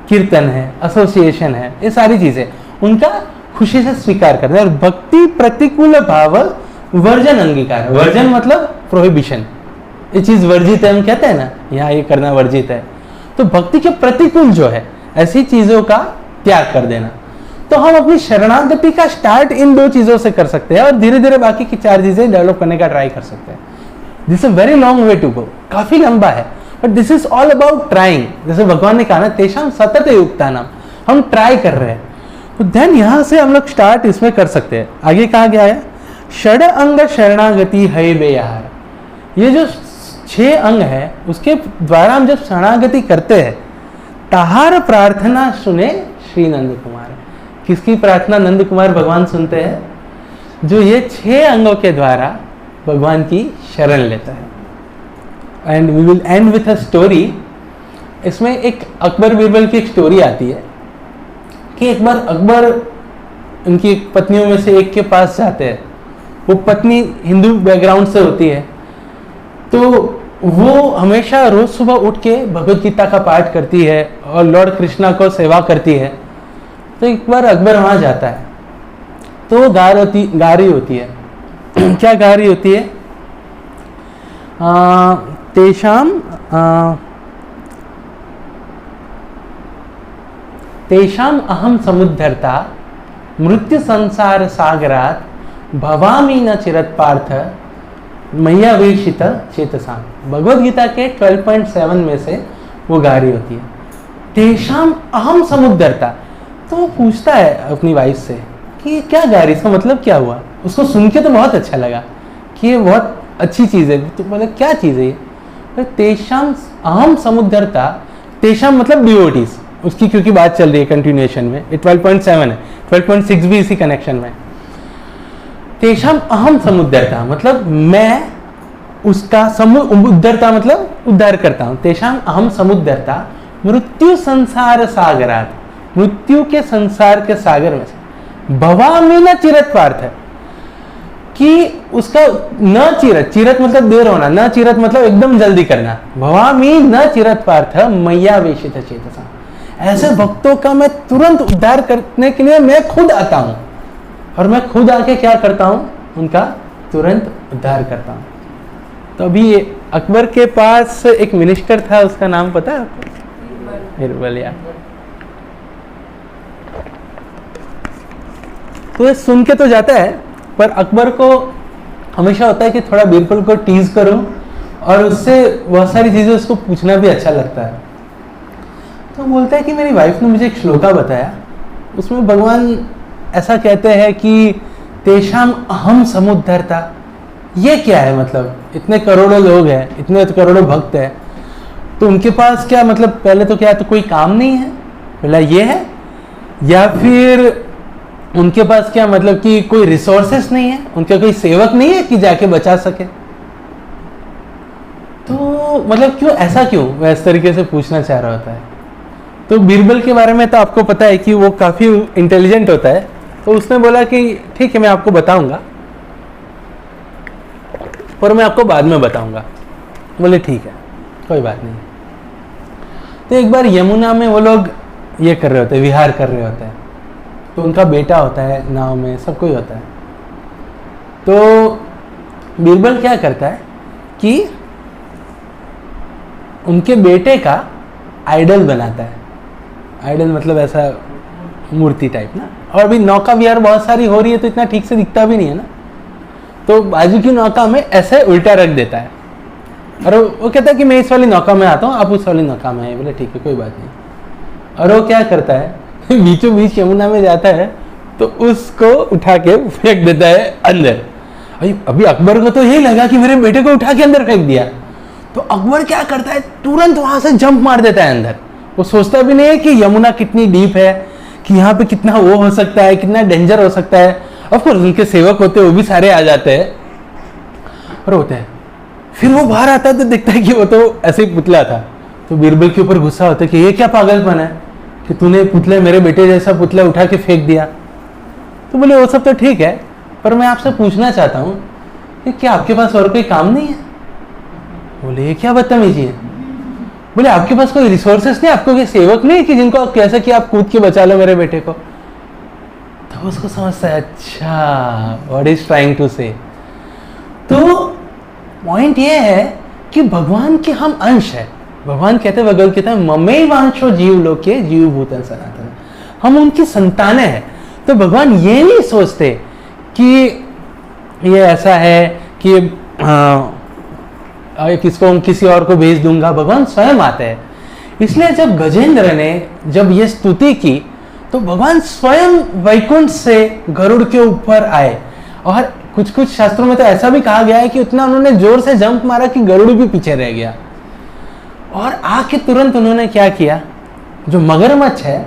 S1: कीर्तन है, एसोसिएशन है, ये सारी चीजें उनका खुशी से स्वीकार करना है। और भक्ति प्रतिकूल भाव वर्जन अंगीकार। वर्जन मतलब प्रोहिबिशन, ये चीज वर्जित है हम कहते हैं ना, यहाँ ये करना वर्जित है। तो भक्ति के प्रतिकूल जो है ऐसी चीजों का त्याग कर देना। तो हम अपनी शरणागति का स्टार्ट इन 2 चीजों से कर सकते हैं और धीरे धीरे बाकी की 4 चीजें डेवलप करने का ट्राई कर सकते हैं। This is very long way to go, काफी लंबा है, but this is all about trying. जैसे भगवान ने कहा ना, तेषाम सतत युक्ता नाम, हम ट्राई कर रहे हैं। तो देन यहां से हम लोग स्टार्ट इसमें कर सकते हैं। आगे कहा गया है षड अंग शरणागति है बेयार। ये जो 6 अंग है उसके द्वारा हम जब शरणागति करते हैं, ताहार प्रार्थना सुने श्री नंद कुमार। किसकी प्रार्थना नंद कुमार भगवान सुनते हैं? जो ये 6 अंगों के द्वारा भगवान की शरण लेता है। And we will end with a story. इसमें एक अकबर बीरबल की एक स्टोरी आती है कि एक बार अकबर उनकी पत्नियों में से एक के पास जाते हैं। वो पत्नी हिंदू बैकग्राउंड से होती है, तो वो हमेशा रोज सुबह उठ के भगवत गीता का पाठ करती है और लॉर्ड कृष्णा को सेवा करती है। तो एक बार अकबर वहां जाता है तो वो गा रही होती है। क्या गा रही होती है? तेषाम अहम समुद्धरता मृत्यु संसार सागरात भवामी न चिरत पार्थ मैया वेशित चेतसाम। भगवत गीता के 12.7 में से वो गा रही होती है तेषाम अहम समुद्धरता। तो वो पूछता है अपनी वाइफ से कि क्या गा रही, इसका मतलब क्या हुआ? उसको सुन के तो बहुत अच्छा लगा कि ये बहुत अच्छी चीज़ है। तो मतलब क्या चीज़ है ये? तेषाम अहम समुद्धरता, तेषाम मतलब डिवोटीज उसकी, क्योंकि बात चल रही है कंटिन्यूएशन में। 12.7 है, 12.6 भी इसी कनेक्शन में। तेषाम अहम समुद्धरता मतलब मैं उसका उद्धरता मतलब उद्धार करता हूँ। तेषाम अहम समुद्धरता मृत्यु संसार सागरात, मृत्यु के संसार के सागर में से भवामी न चिरत पार्थ है कि उसका न चिरत, चिरत मतलब देर होना, न चिरत मतलब एकदम जल्दी करना। भवामी न चिरत पार्थ मैया वेशित चेतसा। ऐसे भक्तों का मैं तुरंत उद्धार करने के लिए मैं खुद आता हूं और मैं खुद आके क्या करता हूं? उनका तुरंत उद्धार करता हूं। तो अभी अकबर के पास एक मिनिस्टर था, उसका नाम पता है आपको? बीरबल। तो ये सुन के तो जाता है, पर अकबर को हमेशा होता है कि थोड़ा बीरबल को टीज करूं और उससे बहुत सारी चीजें उसको पूछना भी अच्छा लगता है। तो बोलता है कि मेरी वाइफ ने मुझे एक श्लोका बताया, उसमें भगवान ऐसा कहते हैं कि तेषाम अहम समुद्धरता। ये क्या है? मतलब इतने करोड़ों लोग हैं, इतने करोड़ों भक्त हैं, तो उनके पास क्या मतलब, पहले तो क्या, तो कोई काम नहीं है, पहला ये है, या फिर उनके पास क्या मतलब कि कोई रिसोर्सेस नहीं है, उनका कोई सेवक नहीं है कि जाके बचा सके। तो मतलब क्यों, ऐसा क्यों वह इस तरीके से पूछना चाह रहा होता है? तो बीरबल के बारे में तो आपको पता है कि वो काफी इंटेलिजेंट होता है। तो उसने बोला कि ठीक है मैं आपको बताऊंगा, पर मैं आपको बाद में बताऊंगा। बोले ठीक है कोई बात नहीं। तो एक बार यमुना में वो लोग ये कर रहे होते हैं, विहार कर रहे होते हैं। तो उनका बेटा होता है नाव में, सब कोई होता है। तो बीरबल क्या करता है कि उनके बेटे का आइडल बनाता है। आइडल मतलब ऐसा मूर्ति टाइप ना। और अभी नौका विहार बहुत सारी हो रही है तो इतना ठीक से दिखता भी नहीं है ना, तो बाजू की नौका में ऐसे उल्टा रख देता है और वो कहता है कि मैं इस वाली नौका में आता हूँ, आप उस वाली नौका में आए। बोले ठीक है कोई बात नहीं। और वो क्या करता है बीचों बीच यमुना में जाता है तो उसको उठा के फेंक देता है अंदर। भाई अभी अकबर को तो यही लगा कि मेरे बेटे को उठा के अंदर फेंक दिया, तो अकबर क्या करता है, तुरंत वहां से जंप मार देता है अंदर। वो सोचता भी नहीं है कि यमुना कितनी डीप है, कि यहाँ पे कितना वो हो सकता है, कितना डेंजर हो सकता है। ऑफ कोर्स उनके सेवक होते हैं, वो भी सारे आ जाते हैं और होते हैं। फिर वो बाहर आता है तो देखता है कि वो तो ऐसे ही पुतला था। तो बीरबल के ऊपर गुस्सा होता है कि ये क्या पागलपन है कि तूने पुतले, मेरे बेटे जैसा पुतला उठा के फेंक दिया। तो बोले वो सब तो ठीक है, पर मैं आपसे पूछना चाहता हूँ कि क्या आपके पास और कोई काम नहीं है? बोले ये क्या बदतमीजी है। बोले आपके पास कोई रिसोर्सेस नहीं, आपको कोई सेवक नहीं कि जिनको आप कैसे कि आप कूद के बचा लो मेरे बेटे को? तो उसको समझता है अच्छा व्हाट इज ट्राइंग टू से। तो पॉइंट ये है कि भगवान के हम अंश है। भगवान कहते हैं भगवद गीता में ममैवांशो जीवलोके जीवभूतं सनातन, हम उनकी संतानें हैं। तो भगवान ये नहीं सोचते कि ये ऐसा है कि किसको किसी और को भेज दूंगा, भगवान स्वयं आते हैं। इसलिए जब गजेंद्र ने जब ये स्तुति की तो भगवान स्वयं वैकुंठ से गरुड़ के ऊपर आए। और कुछ कुछ शास्त्रों में तो ऐसा भी कहा गया है कि उतना उन्होंने जोर से जंप मारा कि गरुड़ भी पीछे रह गया। और आके तुरंत उन्होंने क्या किया, जो मगरमच्छ है,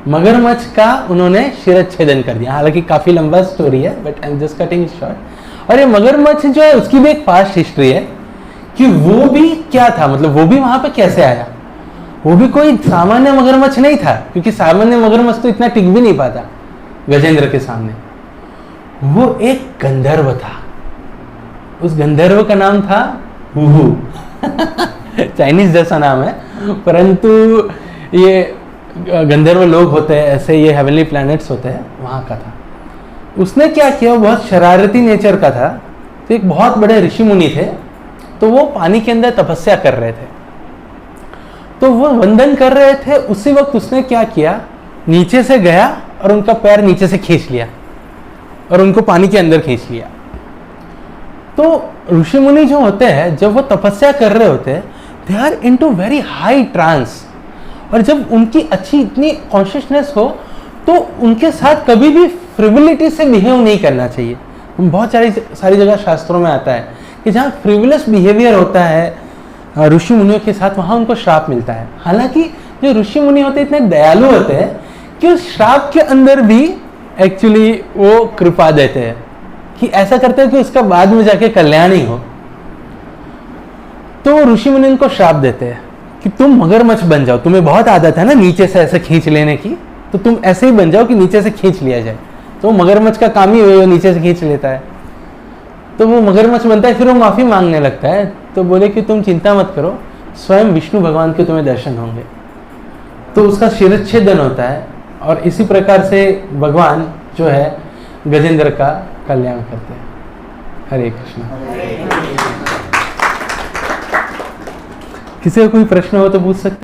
S1: मगरमच्छ का उन्होंने शिरच्छेदन कर दिया। हालांकि काफी लंबा स्टोरी है but I am just cutting short. और ये मगरमच्छ जो है उसकी भी एक पास्ट हिस्ट्री है कि वो भी क्या था, मतलब वो भी वहां पे कैसे आया। वो भी कोई सामान्य मगरमच्छ नहीं था, क्योंकि सामान्य मगरमच्छ तो इतना टिक भी नहीं पाता गजेंद्र के सामने। वो एक गंधर्व था, उस गंधर्व का नाम था हुहू। चाइनीज जैसा नाम है, परंतु ये गंधर्व लोग होते हैं ऐसे, ये हेवनली प्लैनेट्स होते हैं, वहां का था। उसने क्या किया, बहुत शरारती नेचर का था। तो एक बहुत बड़े ऋषि मुनि थे, तो वो पानी के अंदर तपस्या कर रहे थे, तो वो वंदन कर रहे थे। उसी वक्त उसने क्या किया, नीचे से गया और उनका पैर नीचे से खींच लिया और उनको पानी के अंदर खींच लिया। तो ऋषि मुनि जो होते हैं, जब वो तपस्या कर रहे होते हैं, they are into very high trance. और जब उनकी अच्छी इतनी कॉन्शियसनेस हो तो उनके साथ कभी भी फ्रिवलिटी से बिहेव नहीं करना चाहिए। बहुत सारी जगह शास्त्रों में आता है कि जहाँ फ्रिवलस बिहेवियर होता है ऋषि मुनियों के साथ, वहाँ उनको श्राप मिलता है। हालांकि जो ऋषि मुनि होते हैं इतने दयालु होते हैं कि उस श्राप के अंदर भी एक्चुअली वो कृपा देते हैं, कि ऐसा करते हैं कि उसका बाद में जाके कल्याण ही हो। तो ऋषि मुनि उनको श्राप देते हैं कि तुम मगरमच्छ बन जाओ, तुम्हें बहुत आदत है ना नीचे से ऐसे खींच लेने की, तो तुम ऐसे ही बन जाओ कि नीचे से खींच लिया जाए। तो मगरमच्छ का काम ही वो नीचे से खींच लेता है। तो वो मगरमच्छ बनता है, फिर वो माफी मांगने लगता है। तो बोले कि तुम चिंता मत करो, स्वयं विष्णु भगवान के तुम्हें दर्शन होंगे। तो उसका शिरच्छेदन होता है और इसी प्रकार से भगवान जो है गजेंद्र का कल्याण करते हैं। हरे कृष्ण। किसी का कोई प्रश्न हो तो पूछ सकते।